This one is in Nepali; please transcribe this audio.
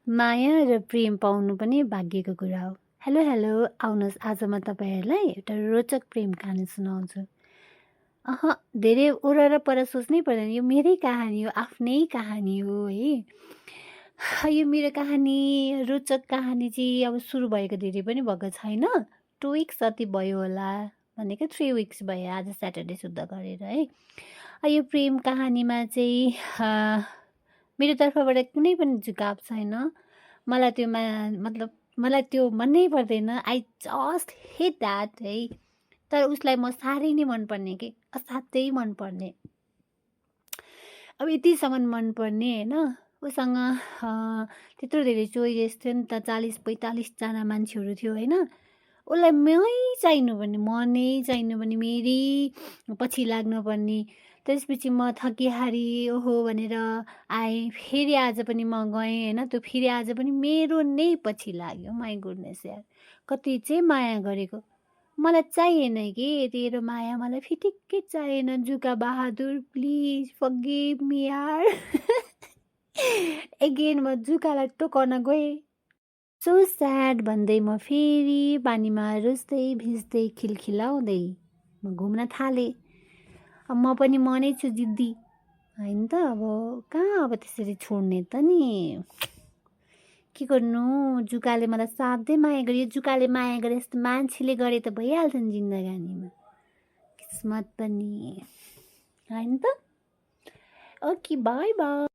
माया र प्रेम पाउनु पनि भाग्यको कुरा हो। हेलो हेलो, आउनुहोस् आज म तपाईँहरूलाई एउटा रोचक प्रेम कहानी सुनाउँछु। धेरै वरर पर सोच्नै पर्दैन, यो मेरै कहानी हो, आफ्नै कहानी हो है। यो मेरो कहानी, रोचक कहानी चाहिँ अब सुरु भएको धेरै पनि भएको छैन, 2 विक्स जति भयो होला, भनेको 3 विक्स भयो आज स्याटरडे शुद्ध गरेर है। यो प्रेम कहानीमा चाहिँ मेरो तर्फबाट कुनै पनि झुकाव छैन। मलाई त्यो मतलब मलाई त्यो मनै पर्दैन। आई जस्ट हेट द्याट है। तर उसलाई म साह्रै नै मनपर्ने कि असाध्यै मनपर्ने। अब यतिसम्म मनपर्ने होइन, उसँग त्यत्रो धेरै चोइस थियो नि त, 40-45जना मान्छेहरू थियो होइन। उसलाई मै चाहिनुपर्ने, म नै चाहिनुपर्ने, मेरै पछि लाग्नुपर्ने। त्यसपछि म थकिहारी ओहो भनेर आएँ, फेरि आज पनि म गएँ होइन। त्यो फेरि आज पनि मेरो नै पछि लाग्यो। माई गुडनेस यार, कति चाहिँ माया गरेको। मलाई चाहिएन कि तेरो माया, मलाई फिटिक्कै चाहिएन। जुका बहादुर प्लिज फरगिभ मी यार। एगेन म जुकालाई टोकाउन गएँ। सो स्याड भन्दै म फेरि पानीमा रुच्दै भिज्दै खिलखिलाउँदै म घुम्न थालेँ। म पनि म नै छु जिद्दी होइन त। अब कहाँ अब त्यसरी छोड्ने त नि, के गर्नु। जुकाले मलाई साध्यै माया गर्यो। जुकाले माया गरे जस्तो मान्छेले गरे त भइहाल्छ नि जिन्दगानीमा, किस्मत पनि होइन त। Okay by by.